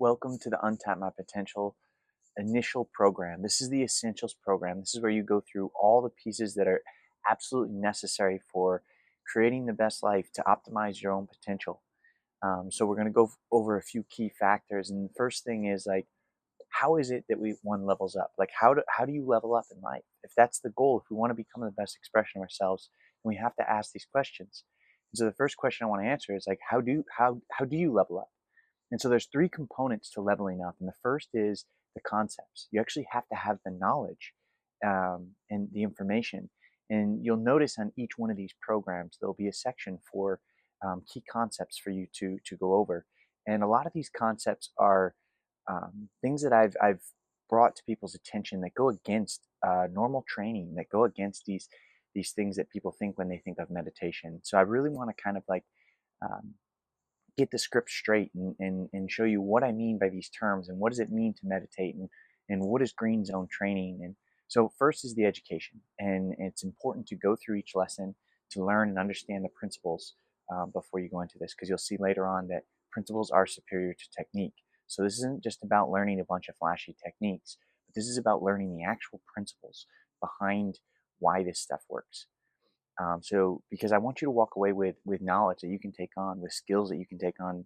Welcome to the Untap My Potential initial program. This is the Essentials program. This is where you go through all the pieces that are absolutely necessary for creating the best life to optimize your own potential. So we're going to go over a few key factors. And the first thing is like, how is it that one levels up? Like, how do you level up in life? If that's the goal, if we want to become the best expression of ourselves, then we have to ask these questions. And so the first question I want to answer is like, how do you level up? And so there's three components to leveling up. And the first is the concepts. You actually have to have the knowledge and the information. And you'll notice on each one of these programs, there'll be a section for key concepts for you to go over. And a lot of these concepts are things that I've brought to people's attention that go against normal training, that go against these things that people think when they think of meditation. So I really want to kind of like um, get the script straight and show you what I mean by these terms and what does it mean to meditate and what is green zone training. And so first is the education, and it's important to go through each lesson to learn and understand the principles before you go into this, because you'll see later on that principles are superior to technique. So this isn't just about learning a bunch of flashy techniques, but this is about learning the actual principles behind why this stuff works. So because I want you to walk away with knowledge that you can take on, with skills that you can take on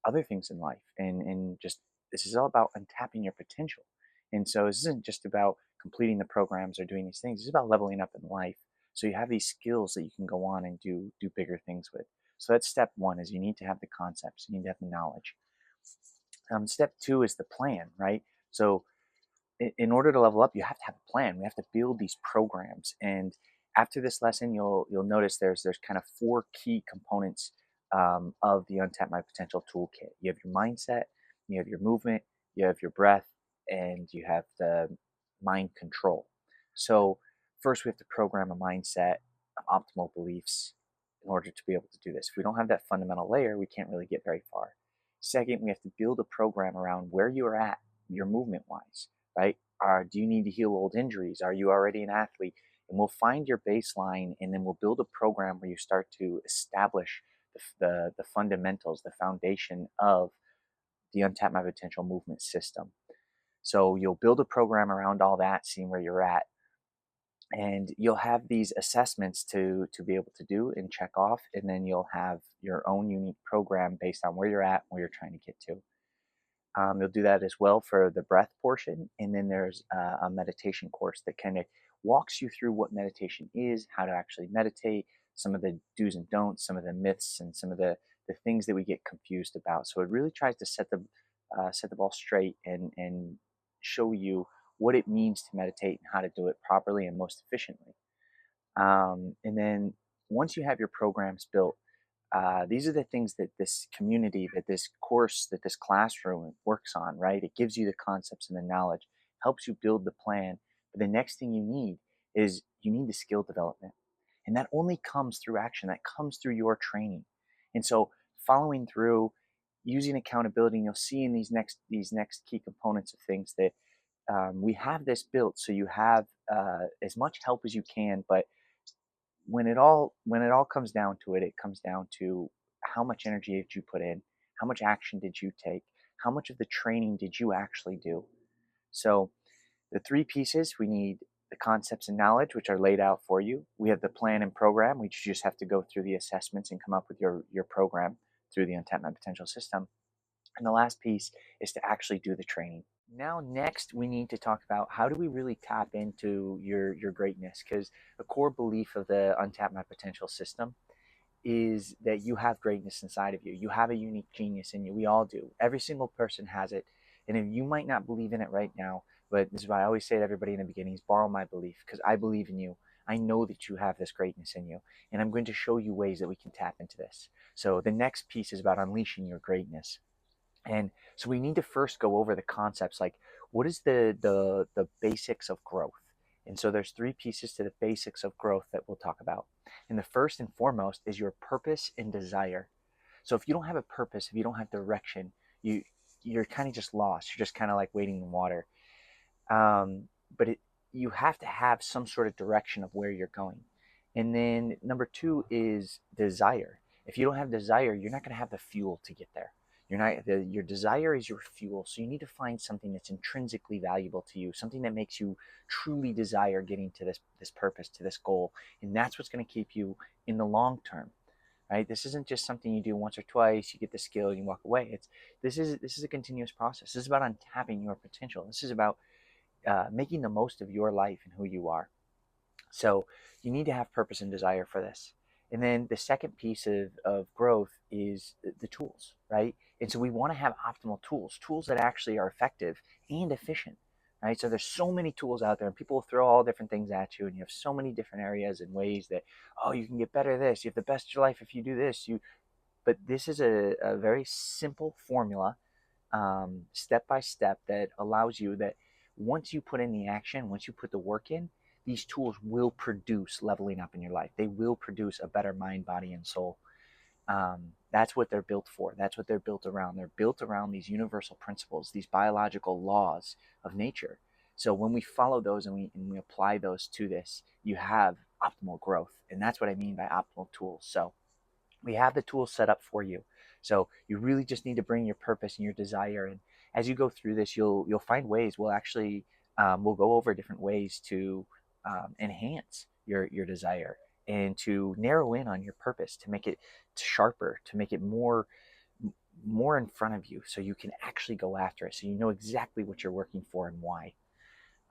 other things in life, and just this is all about untapping your potential. And so this isn't just about completing the programs or doing these things. It's about leveling up in life. So you have these skills that you can go on and do bigger things with. So that's step one: is you need to have the concepts, you need to have the knowledge. Step two is the plan, right? So in order to level up, you have to have a plan. We have to build these programs. And after this lesson, you'll notice there's kind of four key components of the Untap My Potential toolkit. You have your mindset, you have your movement, you have your breath, and you have the mind control. So first, we have to program a mindset of optimal beliefs in order to be able to do this. If we don't have that fundamental layer, we can't really get very far. Second, we have to build a program around where you are at, your movement wise, right? Do you need to heal old injuries? Are you already an athlete? And we'll find your baseline, and then we'll build a program where you start to establish the fundamentals, the foundation of the Untap My Potential movement system. So you'll build a program around all that, seeing where you're at, and you'll have these assessments to be able to do and check off, and then you'll have your own unique program based on where you're at, where you're trying to get to. You'll do that as well for the breath portion. And then there's a meditation course that kind of walks you through what meditation is, how to actually meditate, some of the do's and don'ts, some of the myths, and some of the things that we get confused about. So it really tries to set the ball straight and show you what it means to meditate and how to do it properly and most efficiently. And then once you have your programs built, these are the things that this community, that this course, that this classroom works on, right? It gives you the concepts and the knowledge, helps you build the plan. But the next thing you need is you need the skill development. And that only comes through action, that comes through your training. And so following through, using accountability, and you'll see in these next key components of things that we have this built so you have as much help as you can, but when it all comes down to it, it comes down to how much energy did you put in, how much action did you take, how much of the training did you actually do. So the three pieces: we need the concepts and knowledge, which are laid out for you. We have the plan and program, which you just have to go through the assessments and come up with your program through the Untap My Potential system. And the last piece is to actually do the training. Now, next, we need to talk about how do we really tap into your greatness? Because a core belief of the Untap My Potential system is that you have greatness inside of you. You have a unique genius in you. We all do. Every single person has it. And if you might not believe in it right now, but this is why I always say to everybody in the beginning, is borrow my belief, because I believe in you. I know that you have this greatness in you, and I'm going to show you ways that we can tap into this. So the next piece is about unleashing your greatness. And so we need to first go over the concepts, like what is the basics of growth. And so there's three pieces to the basics of growth that we'll talk about. And the first and foremost is your purpose and desire. So if you don't have a purpose, if you don't have direction, you're kind of just lost. You're just kind of like wading in water. But you have to have some sort of direction of where you're going. And then number two is desire. If you don't have desire, you're not going to have the fuel to get there. Your desire is your fuel. So you need to find something that's intrinsically valuable to you, something that makes you truly desire getting to this purpose, to this goal. And that's what's going to keep you in the long term, right? This isn't just something you do once or twice, you get the skill and you walk away. This is a continuous process. This is about untapping your potential. This is about making the most of your life and who you are. So you need to have purpose and desire for this. And then the second piece of growth is the tools, right? And so we want to have optimal tools that actually are effective and efficient, right? So there's so many tools out there, and people will throw all different things at you, and you have so many different areas and ways that, oh, you can get better at this. You have the best of your life if you do this. But this is a very simple formula, step by step, that allows you that once you put in the action, once you put the work in, these tools will produce leveling up in your life. They will produce a better mind, body, and soul. That's what they're built for. That's what they're built around. They're built around these universal principles, these biological laws of nature. So when we follow those and we apply those to this, you have optimal growth. And that's what I mean by optimal tools. So we have the tools set up for you. So you really just need to bring your purpose and your desire. And as you go through this, you'll find ways. We'll go over different ways to enhance your desire and to narrow in on your purpose, to make it sharper, to make it more in front of you, so you can actually go after it. So you know exactly what you're working for and why.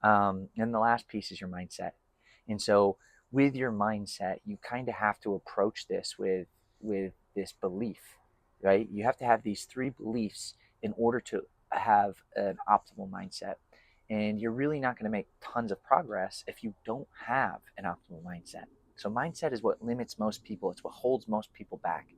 And the last piece is your mindset. And so with your mindset, you kind of have to approach this with this belief, right? You have to have these three beliefs in order to have an optimal mindset. And you're really not going to make tons of progress if you don't have an optimal mindset. So mindset is what limits most people. It's what holds most people back.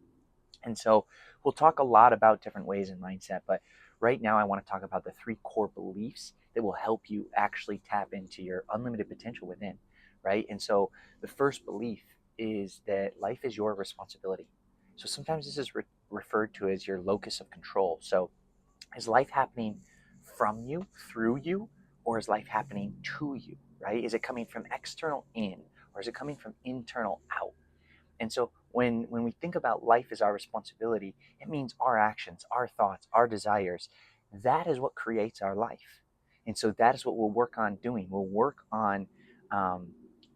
And so we'll talk a lot about different ways in mindset, but right now I want to talk about the three core beliefs that will help you actually tap into your unlimited potential within, right? And so the first belief is that life is your responsibility. So sometimes this is referred to as your locus of control. So is life happening from you, through you, or is life happening to you, right? Is it coming from external in, or is it coming from internal out? And so when we think about life as our responsibility, it means our actions, our thoughts, our desires. That is what creates our life. And so that is what we'll work on doing. We'll work on um,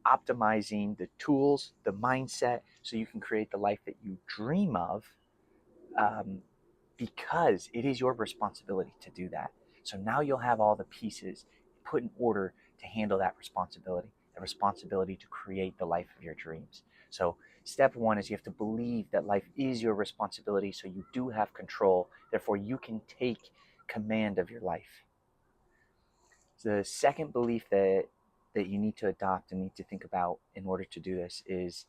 optimizing the tools, the mindset, so you can create the life that you dream of, um, because it is your responsibility to do that. So now you'll have all the pieces put in order to handle that responsibility, the responsibility to create the life of your dreams. So step one is you have to believe that life is your responsibility, so you do have control. Therefore, you can take command of your life. The second belief that you need to adopt and need to think about in order to do this is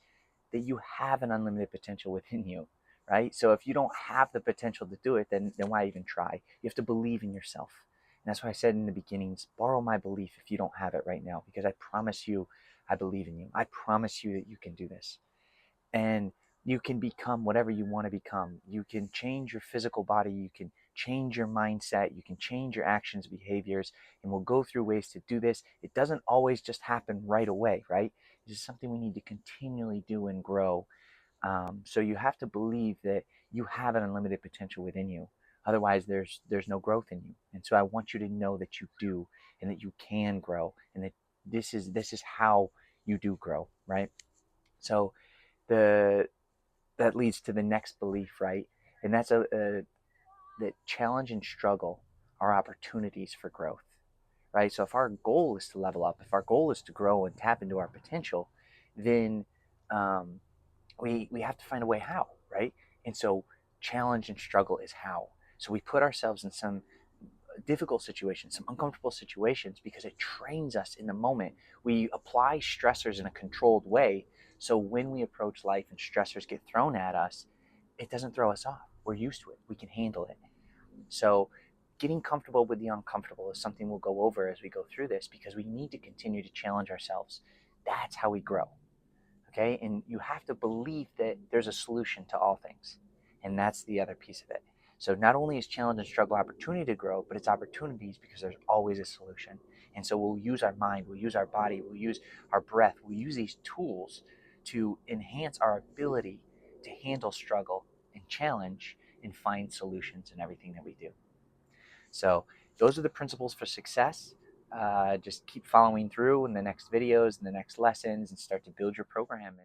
that you have an unlimited potential within you, right? So if you don't have the potential to do it, then why even try? You have to believe in yourself. And that's why I said in the beginnings, borrow my belief if you don't have it right now, because I promise you, I believe in you. I promise you that you can do this. And you can become whatever you want to become. You can change your physical body, you can change your mindset, you can change your actions, behaviors, and we'll go through ways to do this. It doesn't always just happen right away, right? This is something we need to continually do and grow. So you have to believe that you have an unlimited potential within you. Otherwise, there's no growth in you. And so I want you to know that you do, and that you can grow, and that this is how you do grow, right? So the that leads to the next belief, right? And that's that challenge and struggle are opportunities for growth, right? So if our goal is to level up, if our goal is to grow and tap into our potential, then um, we have to find a way how, right? And so challenge and struggle is how. So we put ourselves in some difficult situations, some uncomfortable situations, because it trains us in the moment. We apply stressors in a controlled way. So when we approach life and stressors get thrown at us, it doesn't throw us off. We're used to it. We can handle it. So getting comfortable with the uncomfortable is something we'll go over as we go through this, because we need to continue to challenge ourselves. That's how we grow. Okay. And you have to believe that there's a solution to all things. And that's the other piece of it. So not only is challenge and struggle opportunity to grow, but it's opportunities because there's always a solution. And so we'll use our mind, we'll use our body, we'll use our breath, we'll use these tools to enhance our ability to handle struggle and challenge and find solutions in everything that we do. So those are the principles for success. Just keep following through in the next videos and the next lessons and start to build your program.